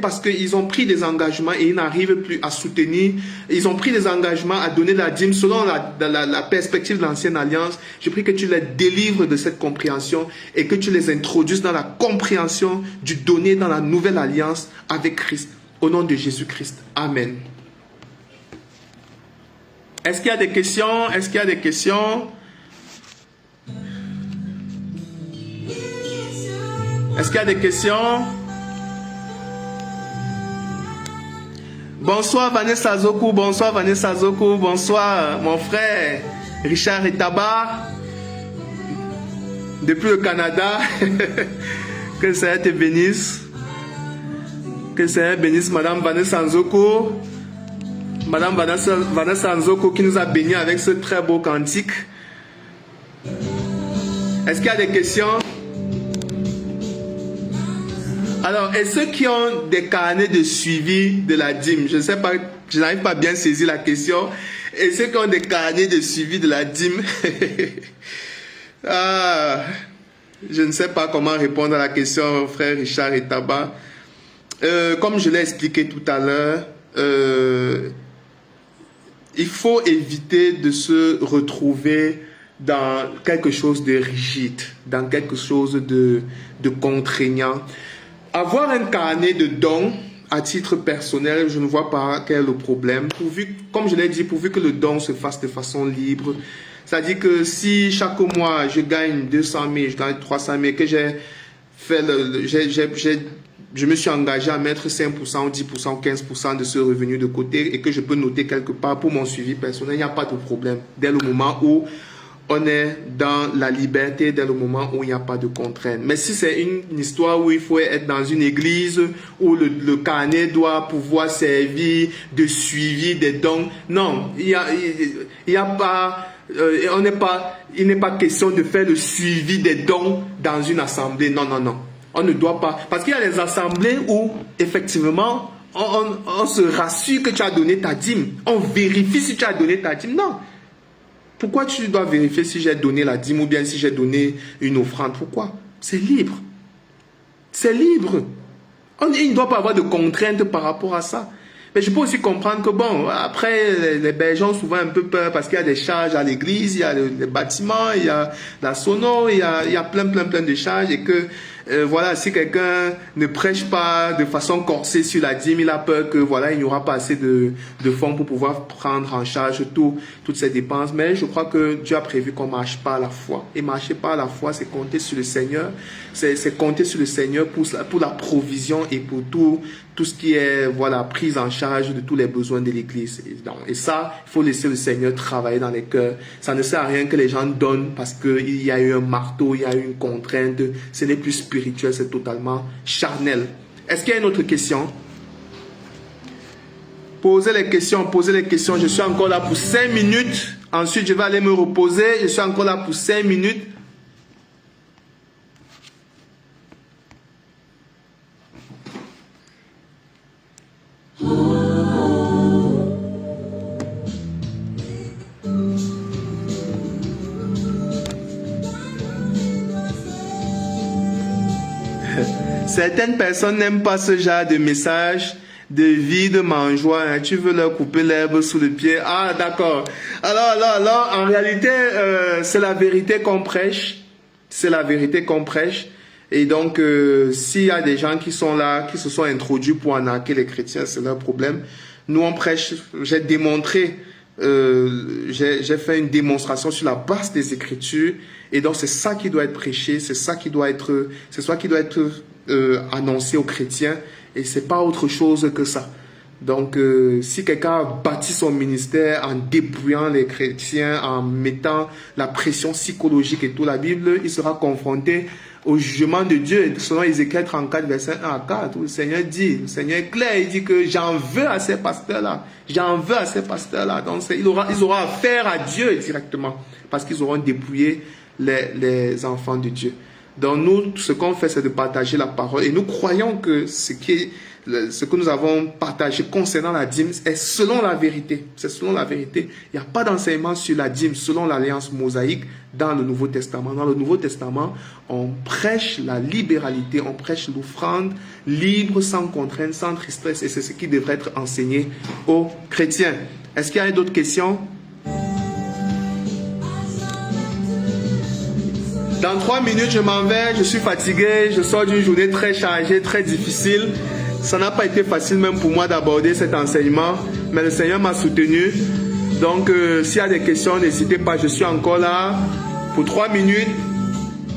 A: parce qu'ils ont pris des engagements et ils n'arrivent plus à soutenir. Ils ont pris des engagements à donner la dîme selon la perspective de l'ancienne alliance. Je prie que tu les délivres de cette compréhension et que tu les introduises dans la compréhension du donner dans la nouvelle alliance avec Christ. Au nom de Jésus-Christ. Amen. Est-ce qu'il y a des questions? Est-ce qu'il y a des questions? Est-ce qu'il y a des questions? Bonsoir Vanessa Zoku, bonsoir Vanessa Zoku, bonsoir mon frère Richard Etaba depuis le Canada. Que le Seigneur te bénisse. Que le Seigneur bénisse Madame Vanessa Nzoko. Madame Vanessa Nzoko qui nous a bénis avec ce très beau cantique. Est-ce qu'il y a des questions? Alors, et ceux qui ont des carnets de suivi de la dîme, je ne sais pas, je n'arrive pas à bien saisir la question. Et ceux qui ont des carnets de suivi de la dîme, je ne sais pas comment répondre à la question, frère Richard Etaba. Comme je l'ai expliqué tout à l'heure, il faut éviter de se retrouver dans quelque chose de rigide, dans quelque chose de contraignant. Avoir un carnet de dons à titre personnel, je ne vois pas quel est le problème. Comme je l'ai dit, pourvu que le don se fasse de façon libre. C'est-à-dire que si chaque mois je gagne 200 000, je gagne 300 000, que j'ai fait je me suis engagé à mettre 5% ou 10% ou 15% de ce revenu de côté et que je peux noter quelque part pour mon suivi personnel, il n'y a pas de problème. Dès le moment où on est dans la liberté, dès le moment où il n'y a pas de contraintes. Mais si c'est une histoire où il faut être dans une église, où le carnet doit pouvoir servir de suivi des dons, non, il n'y a pas... il n'est pas question de faire le suivi des dons dans une assemblée. Non, non, non. On ne doit pas. Parce qu'il y a des assemblées où, effectivement, on se rassure que tu as donné ta dîme. On vérifie si tu as donné ta dîme. Non. Pourquoi tu dois vérifier si j'ai donné la dîme ou bien si j'ai donné une offrande? Pourquoi? C'est libre. C'est libre. Il ne doit pas avoir de contraintes par rapport à ça. Mais je peux aussi comprendre que, bon, après, les bergers ont souvent un peu peur parce qu'il y a des charges à l'église, il y a les bâtiments, il y a la sono, il y a plein de charges et que Voilà, si quelqu'un ne prêche pas de façon corsée sur la dîme, il a peur que voilà, il n'y aura pas assez de fonds pour pouvoir prendre en charge toutes ces dépenses. Mais je crois que Dieu a prévu qu'on marche par la foi. Et marcher par la foi, c'est compter sur le Seigneur. C'est compter sur le Seigneur pour la provision et pour tout ce qui est voilà, prise en charge de tous les besoins de l'Église. Et ça, il faut laisser le Seigneur travailler dans les cœurs. Ça ne sert à rien que les gens donnent parce qu'il y a eu un marteau, il y a eu une contrainte. Ce n'est plus spirituel, c'est totalement charnel. Est-ce qu'il y a une autre question? Posez les questions, posez les questions. Je suis encore là pour 5 minutes. Ensuite, je vais aller me reposer. Je suis encore là pour 5 minutes. Certaines personnes n'aiment pas ce genre de message de vie de mangeoire. Hein. Tu veux leur couper l'herbe sous le pied. Ah, d'accord. Alors, en réalité, c'est la vérité qu'on prêche. C'est la vérité qu'on prêche. Et donc, s'il y a des gens qui sont là, qui se sont introduits pour arnaquer les chrétiens, c'est leur problème. Nous, on prêche. J'ai démontré, j'ai fait une démonstration sur la base des Écritures. Et donc, c'est ça qui doit être prêché. C'est ça qui doit être annoncé aux chrétiens. Et c'est pas autre chose que ça. Donc, si quelqu'un a bâti son ministère en dépouillant les chrétiens, en mettant la pression psychologique et tout, la Bible, il sera confronté au jugement de Dieu. Selon Ézéchiel 34, verset 1 à 4, où le Seigneur est clair, il dit que j'en veux à ces pasteurs-là. J'en veux à ces pasteurs-là. Donc, ils auront affaire à Dieu directement, parce qu'ils auront dépouillé les enfants de Dieu. Donc nous, ce qu'on fait, c'est de partager la parole. Et nous croyons que ce que nous avons partagé concernant la dîme est selon la vérité. C'est selon la vérité. Il n'y a pas d'enseignement sur la dîme selon l'alliance mosaïque dans le Nouveau Testament. Dans le Nouveau Testament, on prêche la libéralité, on prêche l'offrande libre, sans contrainte, sans tristesse. Et c'est ce qui devrait être enseigné aux chrétiens. Est-ce qu'il y a d'autres questions? Dans 3 minutes, je m'en vais, je suis fatigué, je sors d'une journée très chargée, très difficile. Ça n'a pas été facile même pour moi d'aborder cet enseignement, mais le Seigneur m'a soutenu. Donc, s'il y a des questions, n'hésitez pas, je suis encore là pour 3 minutes.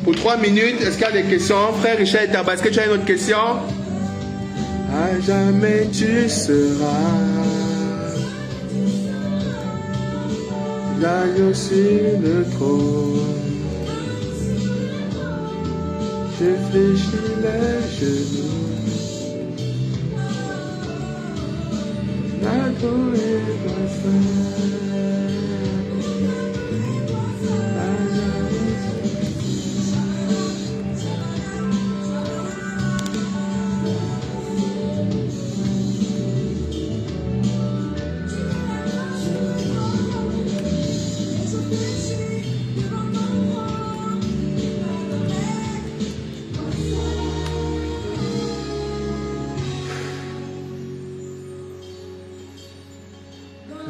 A: Pour 3 minutes, est-ce qu'il y a des questions? Frère Richard Etaba, est-ce que tu as une autre question? À jamais tu seras là sur le trône. Je fléchis les genoux. Adorer ton frère.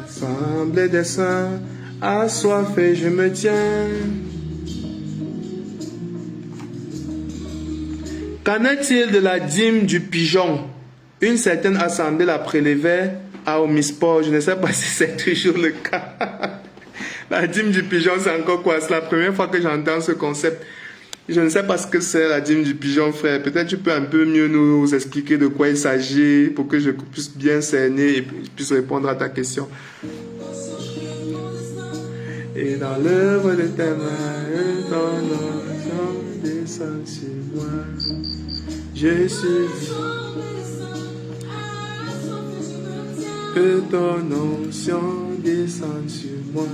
A: Assemblée des saints, assoiffé, je me tiens. Qu'en est-il de la dîme du pigeon? Une certaine assemblée la prélevait à Omnisport. Je ne sais pas si c'est toujours le cas. La dîme du pigeon, c'est encore quoi? C'est la première fois que j'entends ce concept. Je ne sais pas ce que c'est la dîme du pigeon, frère. Peut-être tu peux un peu mieux nous expliquer de quoi il s'agit pour que je puisse bien cerner et puisse répondre à ta question. Et dans l'œuvre de tes mains, ton onction descend sur moi. Je suis que ton onction descend sur moi.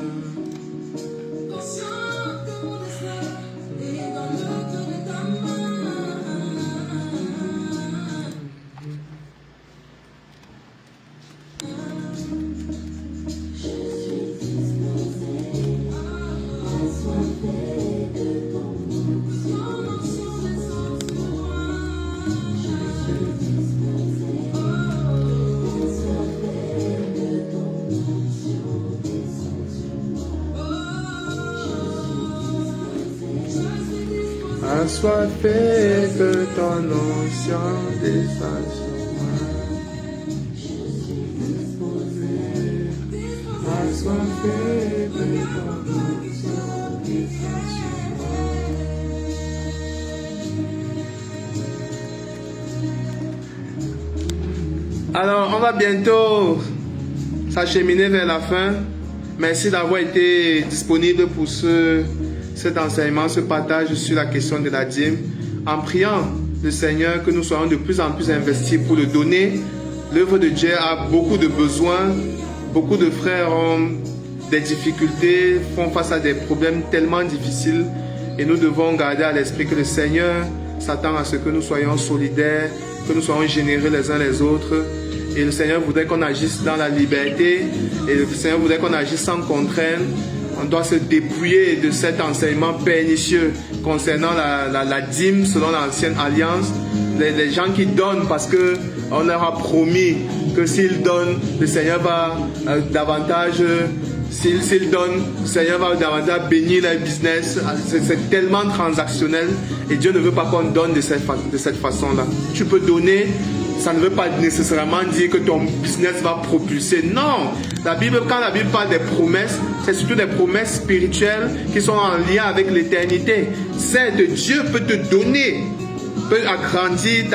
A: assoiffé que ton onction descende sur moi. Assoiffé que ton onction descende sur moi. Alors, on va bientôt s'acheminer vers la fin. Merci d'avoir été disponible pour cet enseignement, ce partage sur la question de la dîme. En priant le Seigneur que nous soyons de plus en plus investis pour le donner. L'œuvre de Dieu a beaucoup de besoins. Beaucoup de frères ont des difficultés, font face à des problèmes tellement difficiles. Et nous devons garder à l'esprit que le Seigneur s'attend à ce que nous soyons solidaires, que nous soyons généreux les uns les autres. Et le Seigneur voudrait qu'on agisse dans la liberté. Et le Seigneur voudrait qu'on agisse sans contrainte. On doit se dépouiller de cet enseignement pernicieux concernant la dîme selon l'ancienne alliance. Les gens qui donnent parce qu'on leur a promis que s'ils donnent, le Seigneur va davantage... S'ils donnent, le Seigneur va davantage bénir leur business. C'est tellement transactionnel. Et Dieu ne veut pas qu'on donne de cette façon-là. Tu peux donner... Ça ne veut pas nécessairement dire que ton business va propulser. Non, quand la Bible parle des promesses, c'est surtout des promesses spirituelles qui sont en lien avec l'éternité. Certes, Dieu peut te donner, peut agrandir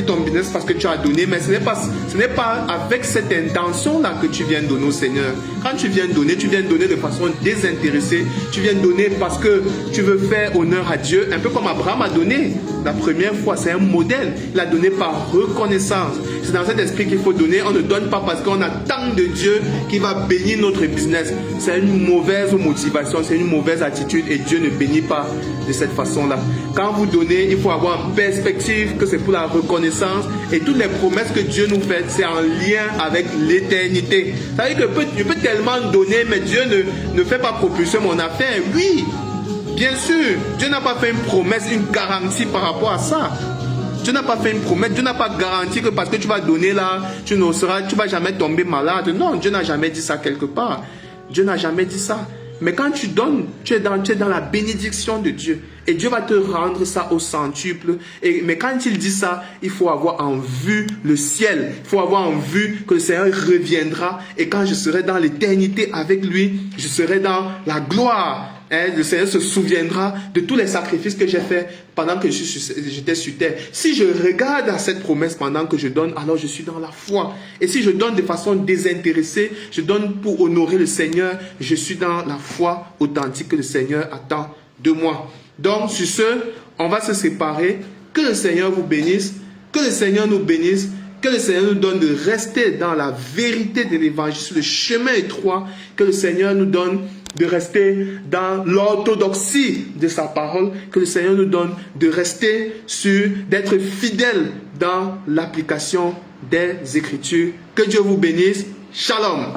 A: ton business parce que tu as donné, mais ce n'est pas avec cette intention-là que tu viens donner au Seigneur. Quand tu viens donner de façon désintéressée. Tu viens donner parce que tu veux faire honneur à Dieu, un peu comme Abraham a donné. La première fois, c'est un modèle. Il a donné par reconnaissance. C'est dans cet esprit qu'il faut donner. On ne donne pas parce qu'on attend de Dieu qui va bénir notre business. C'est une mauvaise motivation, c'est une mauvaise attitude et Dieu ne bénit pas de cette façon-là. Quand vous donnez, il faut avoir en perspective que c'est pour la reconnaissance et toutes les promesses que Dieu nous fait, c'est en lien avec l'éternité. Ça veut dire que je peux tellement donner, mais Dieu ne fait pas propulser mon affaire. Oui, bien sûr, Dieu n'a pas fait une promesse, une garantie par rapport à ça. Dieu n'a pas fait une promesse, Dieu n'a pas garanti que parce que tu vas donner là, tu vas jamais tomber malade. Non, Dieu n'a jamais dit ça quelque part. Dieu n'a jamais dit ça. Mais quand tu donnes, tu es dans la bénédiction de Dieu. Et Dieu va te rendre ça au centuple. Mais quand il dit ça, il faut avoir en vue le ciel. Il faut avoir en vue que le Seigneur reviendra. Et quand je serai dans l'éternité avec lui, je serai dans la gloire. Le Seigneur se souviendra de tous les sacrifices que j'ai faits pendant que j'étais sur terre. Si je regarde à cette promesse pendant que je donne, alors je suis dans la foi. Et si je donne de façon désintéressée, je donne pour honorer le Seigneur, je suis dans la foi authentique que le Seigneur attend de moi. Donc, sur ce, on va se séparer. Que le Seigneur vous bénisse. Que le Seigneur nous bénisse. Que le Seigneur nous donne de rester dans la vérité de l'évangile, sur le chemin étroit. Que le Seigneur nous donne de rester dans l'orthodoxie de sa parole, que le Seigneur nous donne de rester d'être fidèle dans l'application des Écritures. Que Dieu vous bénisse. Shalom.